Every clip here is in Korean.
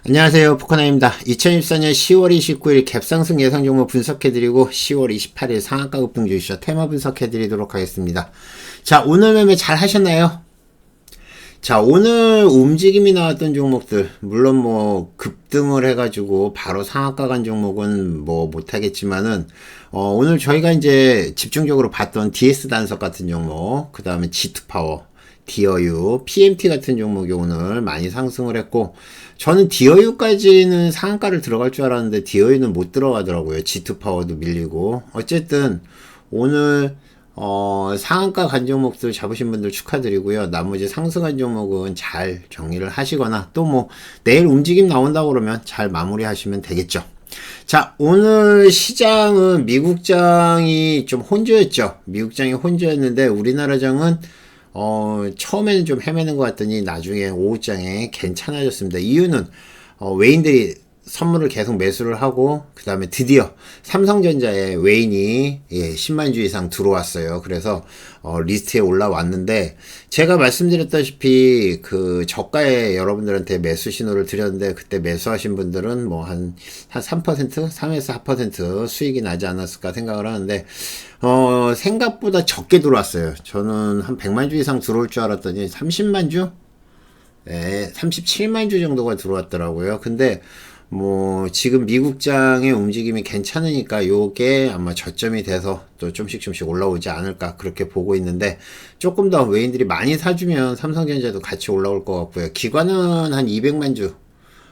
안녕하세요. 포커나입니다. 2024년 10월 29일 갭상승 예상 종목 분석해드리고 10월 28일 상한가 급등 주시죠. 테마 분석해드리도록 하겠습니다. 자, 오늘 매매 잘 하셨나요? 자, 오늘 움직임이 나왔던 종목들, 물론 뭐 급등을 해가지고 바로 상한가 간 종목은 뭐 못하겠지만은 오늘 저희가 이제 집중적으로 봤던 DS 단석 같은 종목, 그 다음에 G2파워, 디어유, PMT 같은 종목이 오늘 많이 상승을 했고, 저는 디어유까지는 상한가를 들어갈 줄 알았는데 디어유는 못 들어가더라고요. G2파워도 밀리고. 어쨌든 오늘 상한가 간 종목들 잡으신 분들 축하드리고요. 나머지 상승한 종목은 잘 정리를 하시거나 또 뭐 내일 움직임 나온다고 그러면 잘 마무리 하시면 되겠죠. 자, 오늘 시장은 미국장이 좀 혼조였죠. 미국장이 혼조였는데 우리나라장은 처음에는 좀 헤매는 것 같더니 나중에 오후장에 괜찮아졌습니다. 이유는 외인들이 선물을 계속 매수를 하고 그 다음에 드디어 삼성전자에 외인이 10만 주 이상 들어왔어요. 그래서 리스트에 올라왔는데 제가 말씀드렸다시피 그 저가에 여러분들한테 매수 신호를 드렸는데 그때 매수하신 분들은 뭐 한 3%, 3에서 4% 수익이 나지 않았을까 생각을 하는데 생각보다 적게 들어왔어요. 저는 한 100만 주 이상 들어올 줄 알았더니 30만 주? 네, 37만 주 정도가 들어왔더라고요. 근데 뭐 지금 미국장의 움직임이 괜찮으니까 요게 아마 저점이 돼서 또 좀씩 올라오지 않을까 그렇게 보고 있는데, 조금 더 외인들이 많이 사주면 삼성전자도 같이 올라올 것 같고요. 기관은 한 200만 주,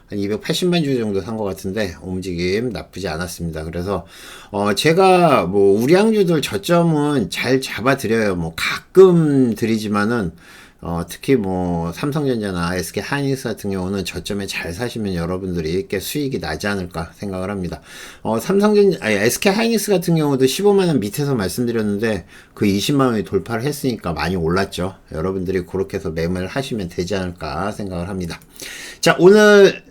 한 280만 주 정도 산 것 같은데 움직임 나쁘지 않았습니다. 그래서 제가 뭐 우량주들 저점은 잘 잡아 드려요. 뭐 가끔 드리지만은 특히 뭐 삼성전자나 SK 하이닉스 같은 경우는 저점에 잘 사시면 여러분들이 꽤 수익이 나지 않을까 생각을 합니다. SK 하이닉스 같은 경우도 15만원 밑에서 말씀드렸는데 그 20만원이 돌파를 했으니까 많이 올랐죠. 여러분들이 그렇게 해서 매매를 하시면 되지 않을까 생각을 합니다. 자, 오늘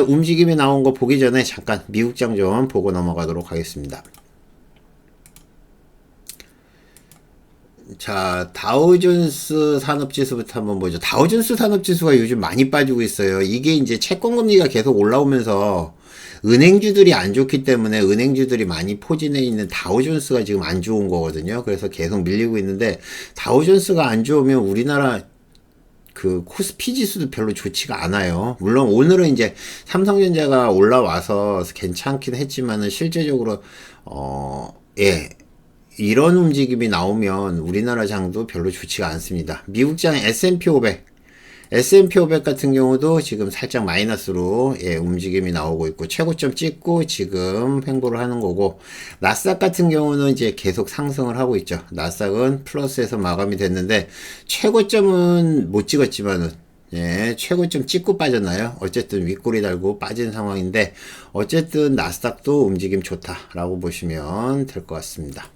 움직임이 나온 거 보기 전에 잠깐 미국장 좀 보고 넘어가도록 하겠습니다. 자, 다우존스 산업지수부터 한번 보죠. 다우존스 산업지수가 요즘 많이 빠지고 있어요. 이게 이제 채권금리가 계속 올라오면서 은행주들이 안 좋기 때문에 은행주들이 많이 포진해 있는 다우존스가 지금 안 좋은 거거든요. 그래서 계속 밀리고 있는데, 다우존스가 안 좋으면 우리나라 그 코스피 지수도 별로 좋지가 않아요. 물론 오늘은 이제 삼성전자가 올라와서 괜찮긴 했지만은 실제적으로 이런 움직임이 나오면 우리나라 장도 별로 좋지가 않습니다. 미국장 S&P 500, S&P 500 같은 경우도 지금 살짝 마이너스로 움직임이 나오고 있고 최고점 찍고 지금 횡보를 하는 거고, 나스닥 같은 경우는 이제 계속 상승을 하고 있죠. 나스닥은 플러스에서 마감이 됐는데 최고점은 못 찍었지만은 최고점 찍고 빠졌나요? 어쨌든 윗꼬리 달고 빠진 상황인데, 어쨌든 나스닥도 움직임 좋다라고 보시면 될 것 같습니다.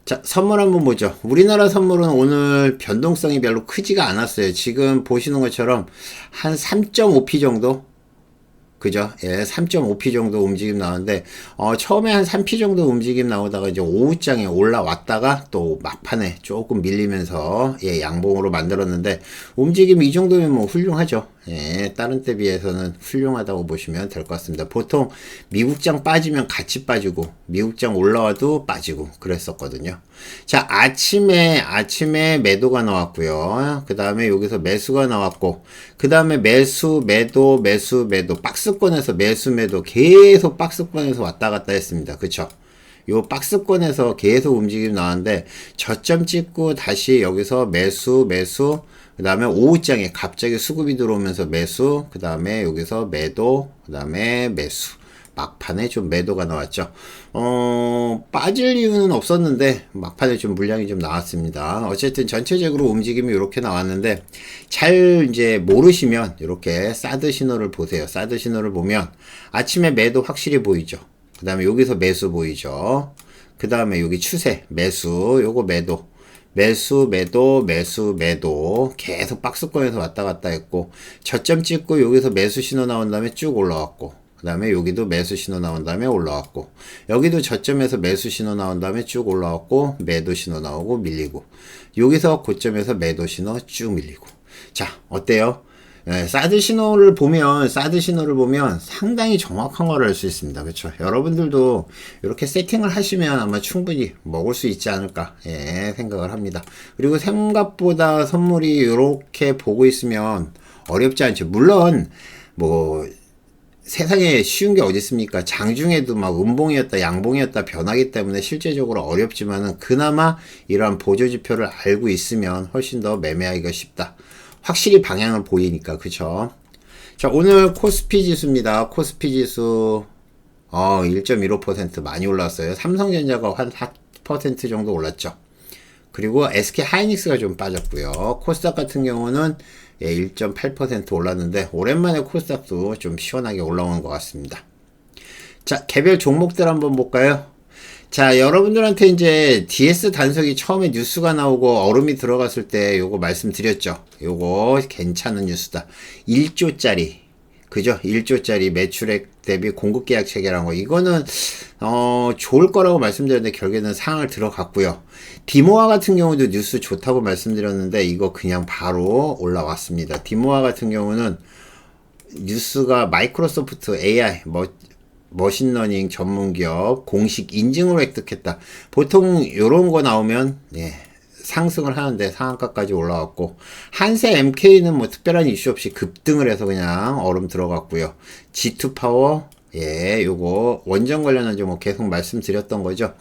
자, 선물 한번 보죠. 우리나라 선물은 오늘 변동성이 별로 크지가 않았어요. 지금 보시는 것처럼 한 3.5p 정도? 그죠? 3.5p 정도 움직임 나오는데, 처음에 한 3p 정도 움직임 나오다가 이제 오후장에 올라왔다가 또 막판에 조금 밀리면서, 양봉으로 만들었는데, 움직임 이 정도면 뭐 훌륭하죠. 다른 때 비해서는 훌륭하다고 보시면 될 것 같습니다. 보통 미국장 빠지면 같이 빠지고, 미국장 올라와도 빠지고, 그랬었거든요. 자, 아침에 매도가 나왔고요. 그 다음에 여기서 매수가 나왔고, 그 다음에 매수, 매도, 박스권에서 매수, 매도, 계속 박스권에서 왔다 갔다 했습니다. 그쵸? 요 박스권에서 계속 움직임 나왔는데, 저점 찍고 다시 여기서 매수, 그 다음에 오후장에 갑자기 수급이 들어오면서 매수, 그 다음에 여기서 매도, 그 다음에 매수. 막판에 좀 매도가 나왔죠. 빠질 이유는 없었는데 막판에 좀 물량이 좀 나왔습니다. 어쨌든 전체적으로 움직임이 이렇게 나왔는데, 잘 이제 모르시면 이렇게 사드 신호를 보세요. 사드 신호를 보면 아침에 매도 확실히 보이죠. 그 다음에 여기서 매수 보이죠. 그 다음에 여기 추세 매수, 요거 매도, 매도 계속 박스권에서 왔다 갔다 했고, 저점 찍고 여기서 매수 신호 나온 다음에 쭉 올라왔고, 그 다음에 여기도 매수 신호 나온 다음에 올라왔고, 여기도 저점에서 매수 신호 나온 다음에 쭉 올라왔고, 매도 신호 나오고 밀리고, 여기서 고점에서 매도 신호 쭉 밀리고. 자, 어때요? 예, 사드 신호를 보면 상당히 정확한 걸 알 수 있습니다. 그렇죠? 여러분들도 이렇게 세팅을 하시면 아마 충분히 먹을 수 있지 않을까, 예, 생각을 합니다. 그리고 생각보다 선물이 이렇게 보고 있으면 어렵지 않죠. 물론, 뭐, 세상에 쉬운 게 어디 있습니까? 장중에도 막 음봉이었다, 양봉이었다 변하기 때문에 실제적으로 어렵지만은 그나마 이러한 보조지표를 알고 있으면 훨씬 더 매매하기가 쉽다. 확실히 방향을 보이니까, 그쵸? 자, 오늘 코스피 지수입니다. 코스피 지수, 1.15% 많이 올랐어요. 삼성전자가 한 4% 정도 올랐죠. 그리고 SK 하이닉스가 좀 빠졌고요. 코스닥 같은 경우는 1.8% 올랐는데, 오랜만에 코스닥도 좀 시원하게 올라오는 것 같습니다. 자, 개별 종목들 한번 볼까요? 자, 여러분들한테 이제 DS 단속이 처음에 뉴스가 나오고 얼음이 들어갔을 때 요거 말씀드렸죠. 요거 괜찮은 뉴스다. 1조짜리. 그죠? 1조짜리 매출액 대비 공급 계약 체결한 거. 이거는, 좋을 거라고 말씀드렸는데 결국에는 상을 들어갔고요. 디모아 같은 경우도 뉴스 좋다고 말씀드렸는데 이거 그냥 바로 올라왔습니다. 디모아 같은 경우는 뉴스가 마이크로소프트 AI, 머신러닝 전문기업 공식 인증을 획득했다. 보통 요런 거 나오면 상승을 하는데 상한가까지 올라왔고, 한세 MK는 뭐 특별한 이슈 없이 급등을 해서 그냥 얼음 들어갔고요. G2파워 요거 원전 관련한 좀 계속 말씀드렸던 거죠.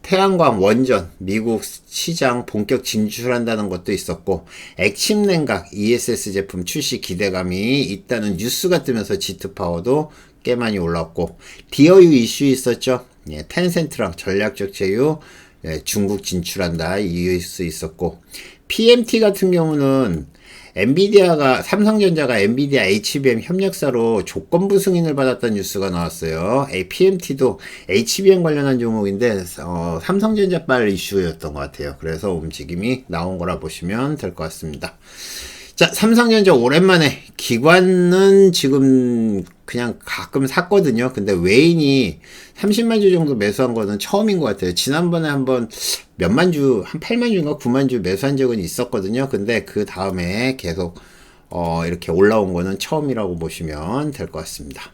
태양광 원전 미국 시장 본격 진출한다는 것도 있었고, 액침 냉각 ESS 제품 출시 기대감이 있다는 뉴스가 뜨면서 G2파워도 꽤 많이 올랐고, 디어유 이슈 있었죠. 텐센트랑 전략적 제휴 중국 진출한다 이 뉴스 있었고, PMT 같은 경우는 삼성전자가 엔비디아 HBM 협력사로 조건부 승인을 받았다는 뉴스가 나왔어요. PMT도 HBM 관련한 종목인데 삼성전자발 이슈였던 것 같아요. 그래서 움직임이 나온 거라 보시면 될 것 같습니다. 자, 삼성전자 오랜만에, 기관은 지금 그냥 가끔 샀거든요. 근데 외인이 30만 주 정도 매수한 거는 처음인 것 같아요. 지난번에 한번 몇만 주, 한 8만 주인가 9만 주 매수한 적은 있었거든요. 근데 그 다음에 계속 이렇게 올라온 거는 처음이라고 보시면 될 것 같습니다.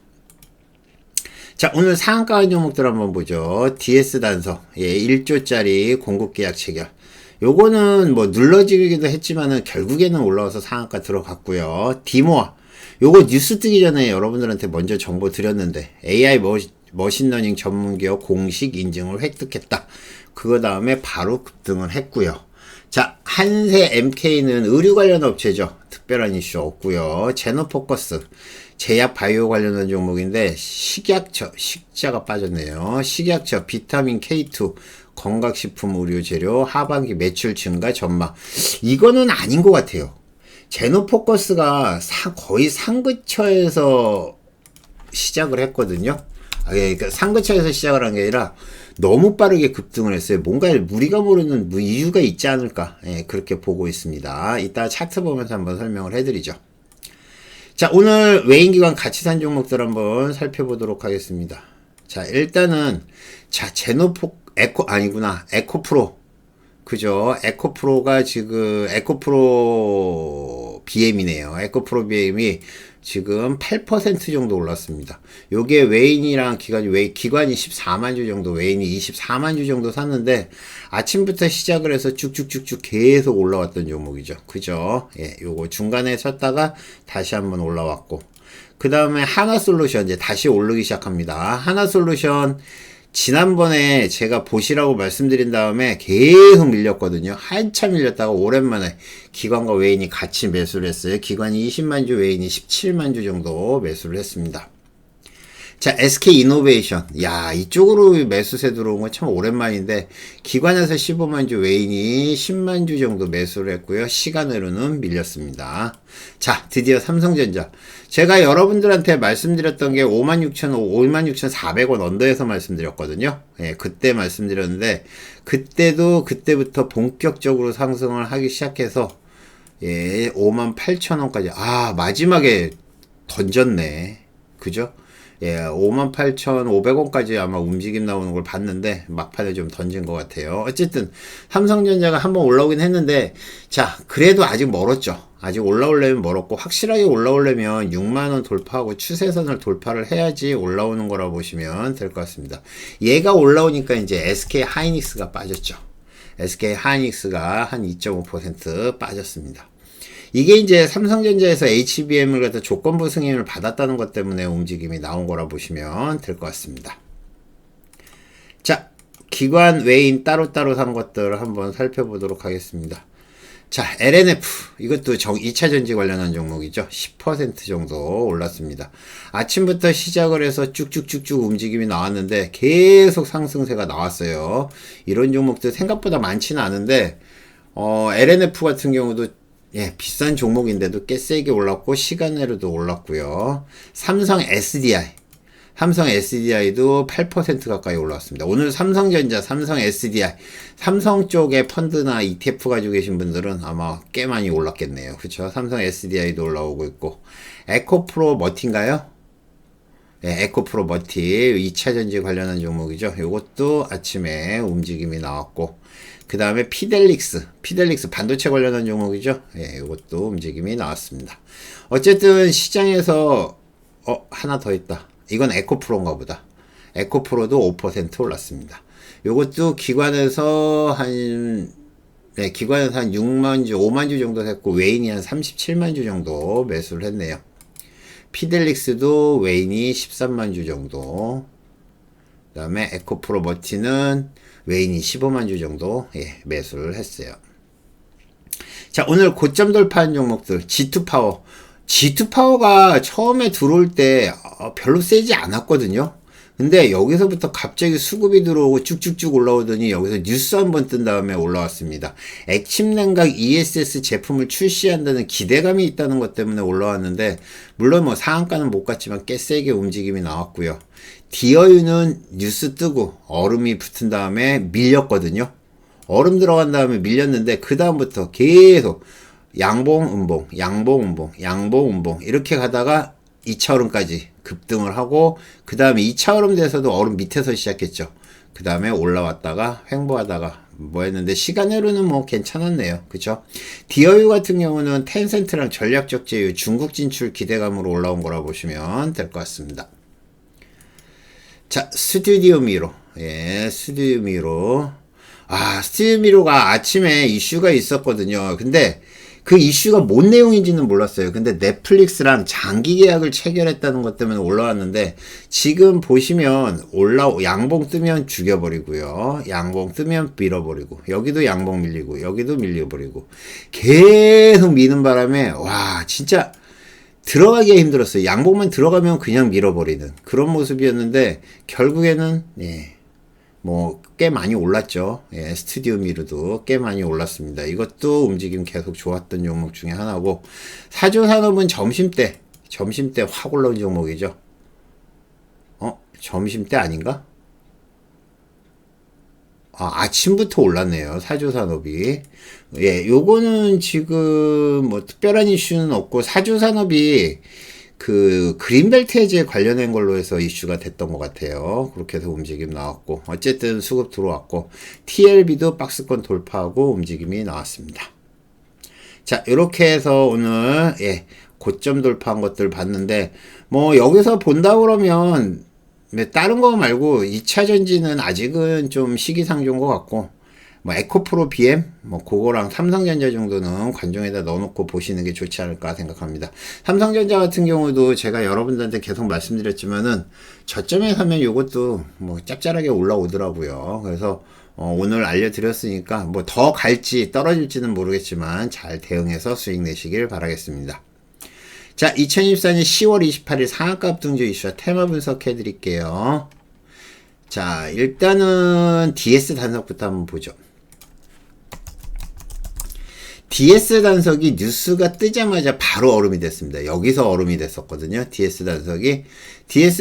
자, 오늘 상한가 종목들 한번 보죠. DS 단서, 1조짜리 공급 계약 체결. 요거는 뭐 눌러지기도 했지만은 결국에는 올라와서 상한가 들어갔고요. 디모아, 요거 뉴스 뜨기 전에 여러분들한테 먼저 정보 드렸는데, AI 머신러닝 전문기업 공식 인증을 획득했다. 그거 다음에 바로 급등을 했고요. 자, 한세 MK는 의류 관련 업체죠. 특별한 이슈 없고요. 제노포커스 제약 바이오 관련한 종목인데, 식자가 빠졌네요. 식약처 비타민 K2 건강식품 의료 재료 하반기 매출 증가 전망. 이거는 아닌 것 같아요. 제노포커스가 거의 상급처에서 시작을 했거든요. 그러니까 상급처에서 시작을 한 게 아니라 너무 빠르게 급등을 했어요. 뭔가 우리가 모르는 이유가 있지 않을까, 그렇게 보고 있습니다. 이따 차트 보면서 한번 설명을 해드리죠. 자, 오늘 외인기관 같이 산 종목들 한번 살펴보도록 하겠습니다. 자, 일단은 에코프로. 그죠? 에코프로가 지금, 에코프로 BM이네요. 에코프로 BM이 지금 8% 정도 올랐습니다. 요게 외인이랑 기관이 14만 주 정도, 외인이 24만 주 정도 샀는데, 아침부터 시작을 해서 쭉쭉쭉쭉 계속 올라왔던 종목이죠. 그죠? 요거 중간에 섰다가 다시 한번 올라왔고, 그 다음에 하나솔루션 이제 다시 오르기 시작합니다. 하나솔루션, 지난번에 제가 보시라고 말씀드린 다음에 계속 밀렸거든요. 한참 밀렸다가 오랜만에 기관과 외인이 같이 매수를 했어요. 기관이 20만 주, 외인이 17만 주 정도 매수를 했습니다. 자, SK 이노베이션. 야, 이쪽으로 매수세 들어온 건 참 오랜만인데, 기관에서 15만 주, 외인이 10만 주 정도 매수를 했고요. 시간으로는 밀렸습니다. 자, 드디어 삼성전자. 제가 여러분들한테 말씀드렸던 게 56,400원 언더에서 말씀드렸거든요. 그때 말씀드렸는데, 그때부터 본격적으로 상승을 하기 시작해서, 58,000원까지. 마지막에 던졌네. 그죠? 58,500원까지 아마 움직임 나오는 걸 봤는데 막판에 좀 던진 것 같아요. 어쨌든 삼성전자가 한번 올라오긴 했는데, 자, 그래도 아직 멀었죠. 아직 올라오려면 멀었고, 확실하게 올라오려면 6만원 돌파하고 추세선을 돌파를 해야지 올라오는 거라 보시면 될 것 같습니다. 얘가 올라오니까 이제 SK 하이닉스가 빠졌죠. SK 하이닉스가 한 2.5% 빠졌습니다. 이게 이제 삼성전자에서 HBM을 갖다 조건부 승인을 받았다는 것 때문에 움직임이 나온 거라 보시면 될 것 같습니다. 자, 기관 외인 따로따로 산 것들을 한번 살펴보도록 하겠습니다. 자, LNF 이것도 2차전지 관련한 종목이죠. 10% 정도 올랐습니다. 아침부터 시작을 해서 쭉쭉쭉쭉 움직임이 나왔는데 계속 상승세가 나왔어요. 이런 종목들 생각보다 많지는 않은데 LNF 같은 경우도 비싼 종목인데도 꽤 세게 올랐고 시간으로도 올랐고요. 삼성 SDI도 8% 가까이 올랐습니다. 오늘 삼성전자, 삼성 SDI, 삼성 쪽에 펀드나 ETF 가지고 계신 분들은 아마 꽤 많이 올랐겠네요. 그쵸? 삼성 SDI도 올라오고 있고, 에코프로 머티인가요? 네, 에코프로 머티, 2차전지 관련한 종목이죠. 요것도 아침에 움직임이 나왔고, 그 다음에 피델릭스 반도체 관련한 종목이죠. 예, 요것도 움직임이 나왔습니다. 어쨌든 시장에서, 하나 더 있다. 이건 에코프로인가 보다. 에코프로도 5% 올랐습니다. 요것도 기관에서 한 6만 주, 5만 주 정도 했고, 외인이 한 37만 주 정도 매수를 했네요. 피델릭스도 외인이 13만 주 정도. 그 다음에 에코프로 머티는 외인이 15만 주 정도, 매수를 했어요. 자, 오늘 고점 돌파한 종목들, G2파워가 처음에 들어올 때 별로 세지 않았거든요. 근데 여기서부터 갑자기 수급이 들어오고 쭉쭉쭉 올라오더니 여기서 뉴스 한번 뜬 다음에 올라왔습니다. 액침냉각 ESS 제품을 출시한다는 기대감이 있다는 것 때문에 올라왔는데, 물론 뭐 상한가는 못 갔지만 꽤 세게 움직임이 나왔고요. 디어유는 뉴스 뜨고 얼음이 붙은 다음에 밀렸거든요. 얼음 들어간 다음에 밀렸는데 그 다음부터 계속 양봉 음봉 이렇게 가다가 2차 얼음까지 급등을 하고, 그 다음에 2차 얼음 돼서도 얼음 밑에서 시작했죠. 그 다음에 올라왔다가 횡보하다가 뭐 했는데, 시간으로는 뭐 괜찮았네요. 그쵸? 디어유 같은 경우는 텐센트랑 전략적 제휴, 중국 진출 기대감으로 올라온 거라 보시면 될 것 같습니다. 자, 스튜디오 미러. 스튜디오 미러가 아침에 이슈가 있었거든요. 근데 그 이슈가 뭔 내용인지는 몰랐어요. 근데 넷플릭스랑 장기 계약을 체결했다는 것 때문에 올라왔는데, 지금 보시면 양봉 뜨면 죽여버리고요. 양봉 뜨면 밀어버리고, 여기도 양봉 밀리고, 여기도 밀려버리고, 계속 미는 바람에, 와, 진짜 들어가기가 힘들었어요. 양봉만 들어가면 그냥 밀어버리는 그런 모습이었는데, 결국에는, 뭐 꽤 많이 올랐죠. 스튜디오 미르도 꽤 많이 올랐습니다. 이것도 움직임 계속 좋았던 종목 중에 하나고, 사조산업은 점심때 확 올라온 종목이죠. 점심때 아닌가? 아침부터 올랐네요. 사조산업이. 요거는 지금 뭐 특별한 이슈는 없고, 사조산업이 그 그린벨트 해제 관련된 걸로 해서 이슈가 됐던 것 같아요. 그렇게 해서 움직임 나왔고, 어쨌든 수급 들어왔고, TLB도 박스권 돌파하고 움직임이 나왔습니다. 자, 이렇게 해서 오늘 고점 돌파한 것들 봤는데, 뭐 여기서 본다 그러면 다른 거 말고 2차전지는 아직은 좀 시기상조인 것 같고, 뭐 에코프로 BM 그거랑 삼성전자 정도는 관종에다 넣어놓고 보시는 게 좋지 않을까 생각합니다. 삼성전자 같은 경우도 제가 여러분들한테 계속 말씀드렸지만은, 저점에 사면 요것도 뭐 짭짤하게 올라오더라고요. 그래서 오늘 알려드렸으니까 뭐 더 갈지 떨어질지는 모르겠지만 잘 대응해서 수익 내시길 바라겠습니다. 자, 2024년 10월 28일 상한가 급등주 이슈와 테마 분석해 드릴게요. 자, 일단은 DS 단속부터 한번 보죠. DS 단속이 뉴스가 뜨자마자 바로 얼음이 됐습니다. 여기서 얼음이 됐었거든요. DS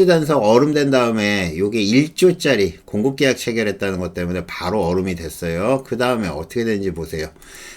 단속 얼음된 다음에 요게 1조짜리 공급계약 체결했다는 것 때문에 바로 얼음이 됐어요. 그 다음에 어떻게 되는지 보세요.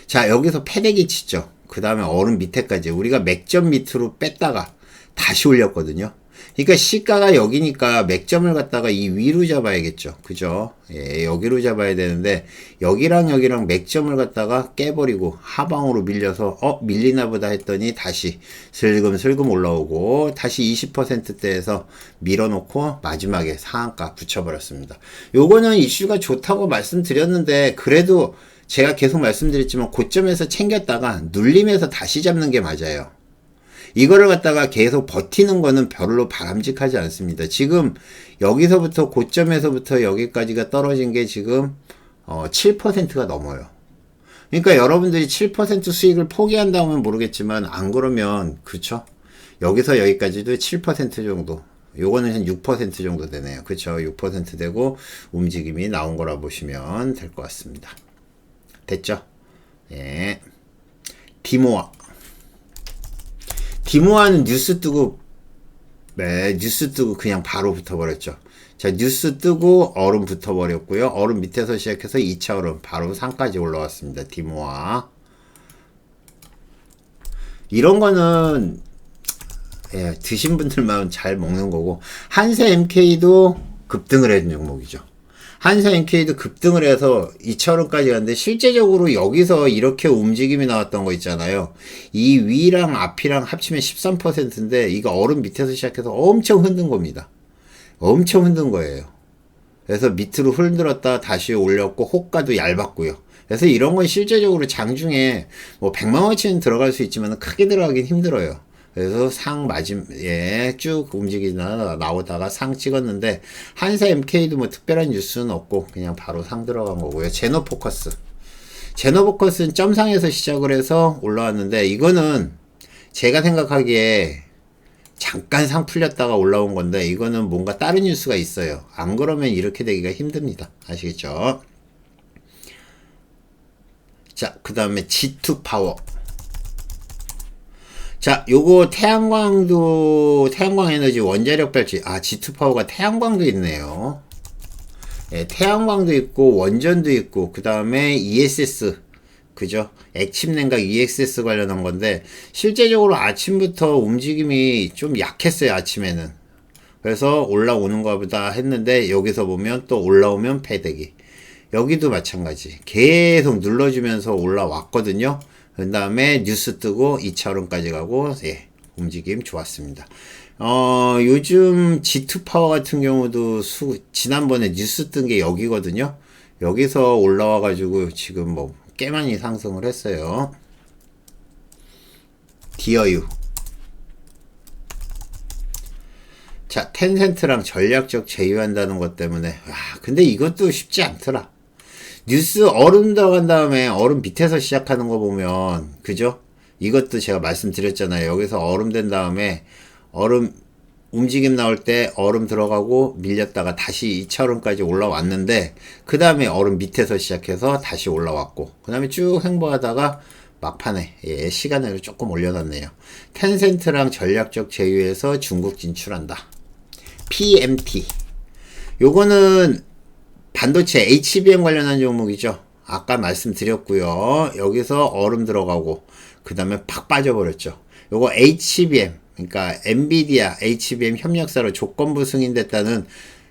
자, 여기서 패대기 치죠. 그 다음에 얼음 밑에까지 우리가 맥점 밑으로 뺐다가 다시 올렸거든요. 그러니까 시가가 여기니까 맥점을 갖다가 이 위로 잡아야겠죠. 그죠? 예, 여기로 잡아야 되는데 여기랑 여기랑 맥점을 갖다가 깨버리고 하방으로 밀려서 밀리나 보다 했더니 다시 슬금슬금 올라오고 다시 20%대에서 밀어놓고 마지막에 상한가 붙여버렸습니다. 요거는 이슈가 좋다고 말씀드렸는데 그래도 제가 계속 말씀드렸지만 고점에서 챙겼다가 눌림에서 다시 잡는 게 맞아요. 이거를 갖다가 계속 버티는 거는 별로 바람직하지 않습니다. 지금 여기서부터 고점에서부터 여기까지가 떨어진 게 지금 7%가 넘어요. 그러니까 여러분들이 7% 수익을 포기한다면 모르겠지만 안 그러면 그쵸? 여기서 여기까지도 7% 정도. 요거는 한 6% 정도 되네요. 그쵸? 6% 되고 움직임이 나온 거라 보시면 될 것 같습니다. 됐죠? 예. 디모아는 뉴스 뜨고 그냥 바로 붙어버렸죠. 자, 뉴스 뜨고 얼음 붙어버렸고요. 얼음 밑에서 시작해서 2차 얼음 바로 상까지 올라왔습니다. 디모아. 이런 거는 예, 드신 분들만 잘 먹는 거고 한세 MK도 급등을 해준 종목이죠. 한세 MK도 급등을 해서 2차원까지 갔는데 실제적으로 여기서 이렇게 움직임이 나왔던 거 있잖아요. 이 위랑 앞이랑 합치면 13%인데 이거 얼음 밑에서 시작해서 엄청 흔든 겁니다. 엄청 흔든 거예요. 그래서 밑으로 흔들었다 다시 올렸고 호가도 얇았고요. 그래서 이런 건 실제적으로 장중에 뭐 100만원치는 들어갈 수 있지만 크게 들어가긴 힘들어요. 그래서 쭉 움직이나 나오다가 상 찍었는데, 한세 MK도 뭐 특별한 뉴스는 없고, 그냥 바로 상 들어간 거고요. 제노포커스는 점상에서 시작을 해서 올라왔는데, 이거는 제가 생각하기에 잠깐 상 풀렸다가 올라온 건데, 이거는 뭔가 다른 뉴스가 있어요. 안 그러면 이렇게 되기가 힘듭니다. 아시겠죠? 자, 그 다음에 G2 파워. 자, 요거 태양광 에너지 원자력 발전, G2 파워가 태양광도 있네요. 예, 태양광도 있고, 원전도 있고, 그 다음에 ESS, 그죠? 액침 냉각 ESS 관련한 건데, 실제적으로 아침부터 움직임이 좀 약했어요, 아침에는. 그래서 올라오는 것보다 했는데, 여기서 보면 또 올라오면 패대기. 여기도 마찬가지. 계속 눌러주면서 올라왔거든요. 그 다음에 뉴스 뜨고 2차원까지 가고, 예, 움직임 좋았습니다. 요즘 G2 파워 같은 경우도 지난번에 뉴스 뜬 게 여기거든요. 여기서 올라와가지고 지금 뭐 꽤 많이 상승을 했어요. 디어유. 자, 텐센트랑 전략적 제휴한다는 것 때문에, 근데 이것도 쉽지 않더라. 뉴스 얼음 들어간 다음에 얼음 밑에서 시작하는 거 보면, 그죠? 이것도 제가 말씀드렸잖아요. 여기서 얼음 된 다음에 얼음 움직임 나올 때 얼음 들어가고 밀렸다가 다시 2차 얼음까지 올라왔는데, 그 다음에 얼음 밑에서 시작해서 다시 올라왔고, 그 다음에 쭉 행보하다가 막판에, 예, 시간을 조금 올려놨네요. 텐센트랑 전략적 제휴해서 중국 진출한다. PMT. 요거는 반도체 HBM 관련한 종목이죠. 아까 말씀드렸고요. 여기서 얼음 들어가고 그 다음에 팍 빠져버렸죠. 요거 HBM, 그러니까 엔비디아 HBM 협력사로 조건부 승인됐다는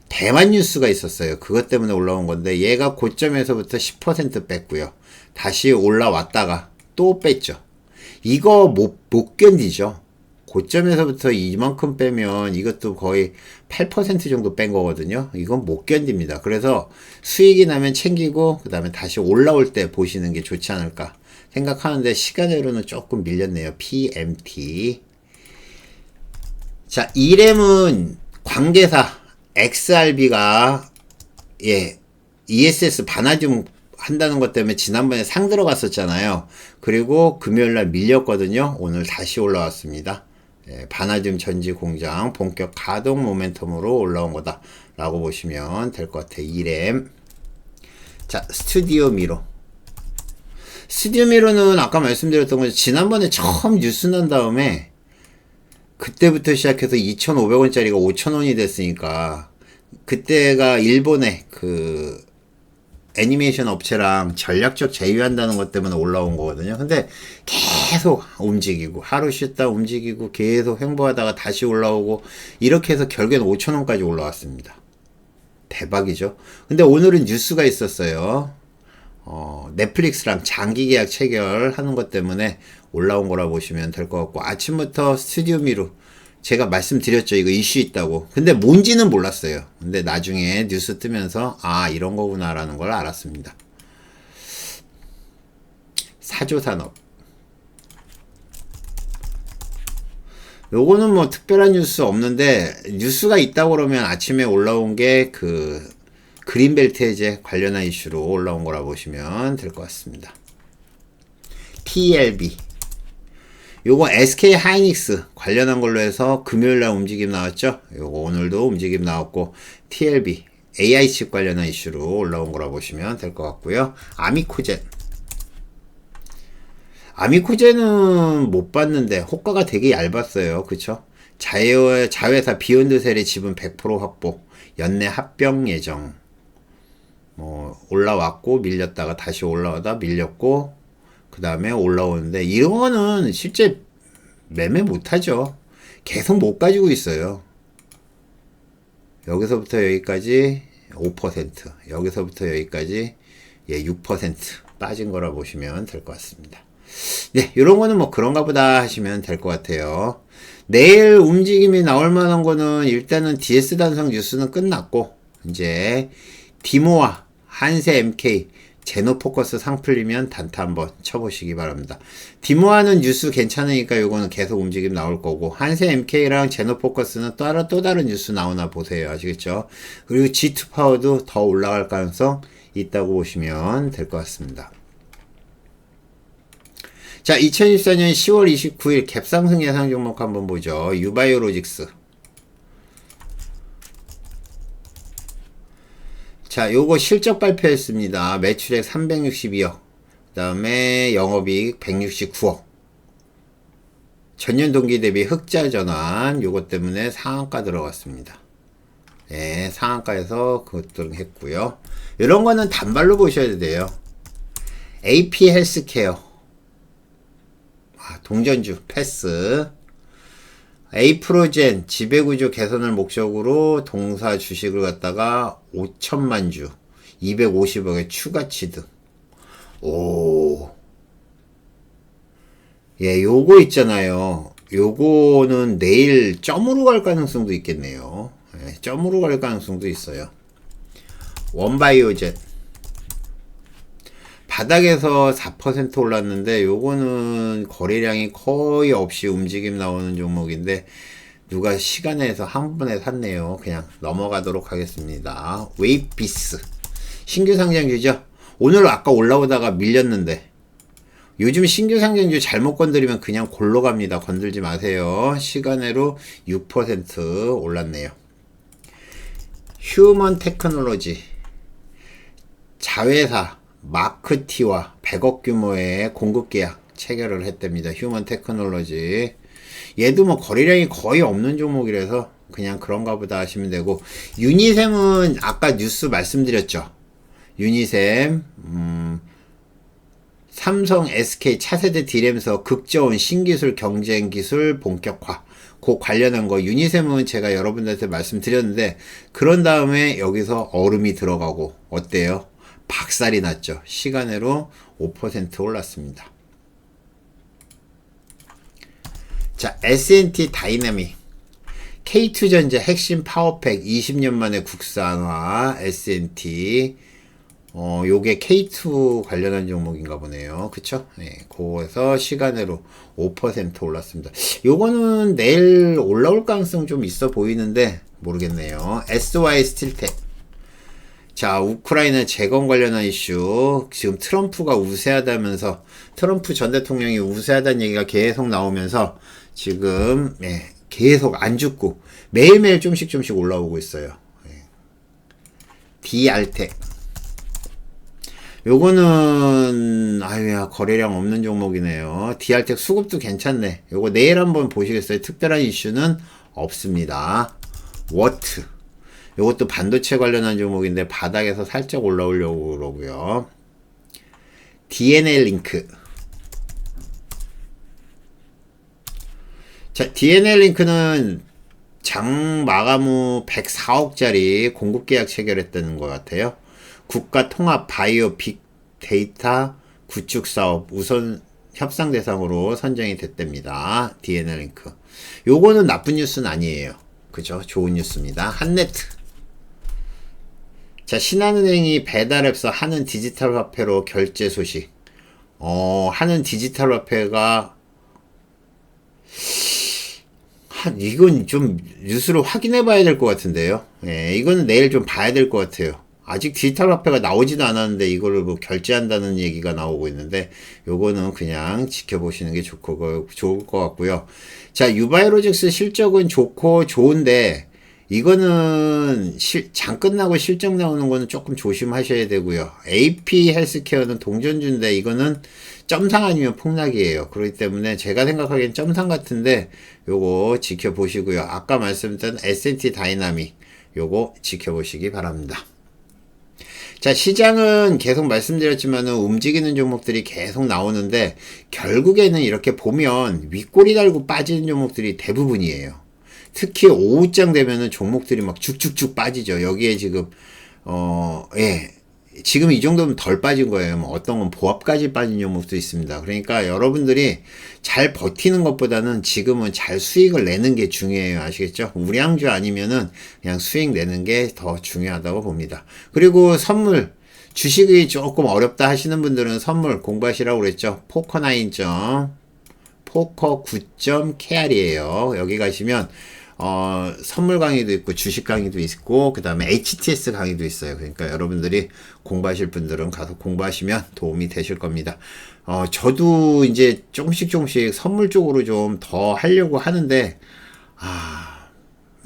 대만 뉴스가 있었어요. 그것 때문에 올라온 건데 얘가 고점에서부터 10% 뺐고요. 다시 올라왔다가 또 뺐죠. 이거 못 견디죠. 고점에서부터 이만큼 빼면 이것도 거의 8% 정도 뺀 거거든요. 이건 못 견딥니다. 그래서 수익이 나면 챙기고 그 다음에 다시 올라올 때 보시는 게 좋지 않을까 생각하는데 시간으로는 조금 밀렸네요. PMT. 자, 이램은 관계사 XRB가 예, ESS 바나듐 한다는 것 때문에 지난번에 상 들어갔었잖아요. 그리고 금요일날 밀렸거든요. 오늘 다시 올라왔습니다. 예, 바나듐 전지 공장 본격 가동 모멘텀으로 올라온 거다 라고 보시면 될 것 같아요. 이램. 자, 스튜디오 미러. 스튜디오 미러는 아까 말씀드렸던 거죠. 지난번에 처음 뉴스 난 다음에 그때부터 시작해서 2,500원짜리가 5,000원이 됐으니까 그때가 일본의 그 애니메이션 업체랑 전략적 제휴한다는 것 때문에 올라온 거거든요. 근데 계속 움직이고 하루 쉬었다 움직이고 계속 횡보하다가 다시 올라오고 이렇게 해서 결국엔 5,000원까지 올라왔습니다. 대박이죠. 근데 오늘은 뉴스가 있었어요. 넷플릭스랑 장기 계약 체결하는 것 때문에 올라온 거라 보시면 될 것 같고, 아침부터 스튜디오 미루 제가 말씀드렸죠. 이거 이슈 있다고. 근데 뭔지는 몰랐어요. 근데 나중에 뉴스 뜨면서 아 이런 거구나 라는 걸 알았습니다. 사조산업, 요거는 뭐 특별한 뉴스 없는데, 뉴스가 있다고 그러면 아침에 올라온 게 그 그린벨트 해제 관련한 이슈로 올라온 거라 보시면 될 것 같습니다. TLB, 요거 SK 하이닉스 관련한 걸로 해서 금요일날 움직임 나왔죠. 요거 오늘도 움직임 나왔고, TLB AI 칩 관련한 이슈로 올라온 거라 보시면 될 것 같고요. 아미코젠은 못 봤는데 호가가 되게 얇았어요. 그쵸? 자회사 비욘드셀의 지분 100% 확보, 연내 합병 예정. 올라왔고 밀렸다가 다시 올라오다 밀렸고 그 다음에 올라오는데, 이런 거는 실제 매매 못하죠. 계속 못 가지고 있어요. 여기서부터 여기까지 5%, 여기서부터 여기까지 6% 빠진 거라 보시면 될 것 같습니다. 네, 요런 거는 뭐 그런가 보다 하시면 될 것 같아요. 내일 움직임이 나올 만한 거는 일단은 DS 단성 뉴스는 끝났고, 이제 디모아, 한세 MK, 제노포커스 상 풀리면 단타 한번 쳐보시기 바랍니다. 디모아는 뉴스 괜찮으니까 요거는 계속 움직임 나올 거고, 한세 MK랑 제노포커스는 또 다른 뉴스 나오나 보세요. 아시겠죠? 그리고 G2 파워도 더 올라갈 가능성 있다고 보시면 될 것 같습니다. 자, 2024년 10월 29일 갭상승 예상 종목 한번 보죠. 유바이오로직스. 자, 요거 실적 발표했습니다. 매출액 362억. 그 다음에 영업이익 169억. 전년 동기 대비 흑자 전환, 요것 때문에 상한가 들어갔습니다. 네, 상한가에서 그것도 했고요. 이런 거는 단발로 보셔야 돼요. AP 헬스케어. 동전주 패스. 에이프로젠 지배구조 개선을 목적으로 동사 주식을 갖다가 5천만 주 250억의 추가 취득. 요거 있잖아요. 요거는 내일 점으로 갈 가능성도 있겠네요. 점으로 갈 가능성도 있어요. 원바이오젠 바닥에서 4% 올랐는데, 요거는 거래량이 거의 없이 움직임 나오는 종목인데 누가 시간에서 한 번에 샀네요. 그냥 넘어가도록 하겠습니다. 웨이피스 신규 상장주죠. 오늘 아까 올라오다가 밀렸는데, 요즘 신규 상장주 잘못 건드리면 그냥 골로 갑니다. 건들지 마세요. 시간으로 6% 올랐네요. 휴먼 테크놀로지 자회사 마크티와 100억 규모의 공급 계약 체결을 했답니다. 휴먼 테크놀로지. 얘도 뭐 거래량이 거의 없는 종목이라서 그냥 그런가 보다 하시면 되고, 유니셈은 아까 뉴스 말씀드렸죠. 유니셈, 삼성, SK 차세대 디램서 극저온 신기술 경쟁 기술 본격화. 그 관련한 거 유니셈은 제가 여러분들한테 말씀드렸는데, 그런 다음에 여기서 얼음이 들어가고 어때요? 박살이 났죠. 시간으로 5% 올랐습니다. 자, S&T 다이내믹, K2전자 핵심 파워팩 20년 만에 국산화. S&T 요게 K2 관련한 종목인가 보네요. 그쵸? 네, 그거에서 시간으로 5% 올랐습니다. 요거는 내일 올라올 가능성 좀 있어 보이는데 모르겠네요. SY 스틸텍. 자, 우크라이나 재건 관련한 이슈. 지금 트럼프가 우세하다면서, 트럼프 전 대통령이 우세하다는 얘기가 계속 나오면서 지금 계속 안 죽고 매일매일 좀씩 올라오고 있어요. D알텍. 요거는 거래량 없는 종목이네요. D알텍 수급도 괜찮네. 요거 내일 한번 보시겠어요? 특별한 이슈는 없습니다. 워트. 요것도 반도체 관련한 종목인데 바닥에서 살짝 올라오려고 그러고요. DNA 링크. 자, DNA 링크는 장 마감 후 104억짜리 공급 계약 체결했다는 것 같아요. 국가 통합 바이오 빅데이터 구축 사업 우선 협상 대상으로 선정이 됐답니다. DNA 링크. 요거는 나쁜 뉴스는 아니에요. 그죠? 좋은 뉴스입니다. 한네트. 자, 신한은행이 배달앱서 하는 디지털 화폐로 결제 소식. 하는 디지털 화폐가 이건 좀 뉴스로 확인해 봐야 될 것 같은데요. 예, 이거는 내일 좀 봐야 될 것 같아요. 아직 디지털 화폐가 나오지도 않았는데 이거를 뭐 결제한다는 얘기가 나오고 있는데 요거는 그냥 지켜보시는 게 좋을 것 같고요. 자, 유바이로직스 실적은 좋고 좋은데 이거는 장 끝나고 실적 나오는 거는 조금 조심하셔야 되고요. AP 헬스케어는 동전주인데 이거는 점상 아니면 폭락이에요. 그렇기 때문에 제가 생각하기엔 점상 같은데 요거 지켜보시고요. 아까 말씀드린 S&T 다이나믹 요거 지켜보시기 바랍니다. 자, 시장은 계속 말씀드렸지만은 움직이는 종목들이 계속 나오는데 결국에는 이렇게 보면 윗꼬리 달고 빠지는 종목들이 대부분이에요. 특히 오후장 되면은 종목들이 막 쭉쭉쭉 빠지죠. 여기에 지금 예. 지금 이 정도면 덜 빠진 거예요. 뭐 어떤 건 보합까지 빠진 종목도 있습니다. 그러니까 여러분들이 잘 버티는 것보다는 지금은 잘 수익을 내는 게 중요해요. 아시겠죠? 우량주 아니면은 그냥 수익 내는 게 더 중요하다고 봅니다. 그리고 선물, 주식이 조금 어렵다 하시는 분들은 선물 공부하시라고 그랬죠. 포커 9.kr이에요. 여기 가시면 선물 강의도 있고 주식 강의도 있고 그 다음에 HTS 강의도 있어요. 그러니까 여러분들이 공부하실 분들은 가서 공부하시면 도움이 되실 겁니다. 저도 이제 조금씩 선물 쪽으로 좀 더 하려고 하는데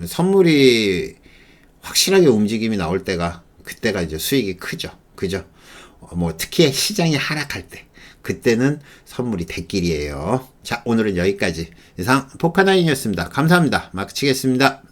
선물이 확실하게 움직임이 나올 때가 그때가 이제 수익이 크죠. 그죠? 뭐 특히 시장이 하락할 때 그때는 선물이 대길이에요. 자, 오늘은 여기까지. 이상 포카나인이었습니다. 감사합니다. 마치겠습니다.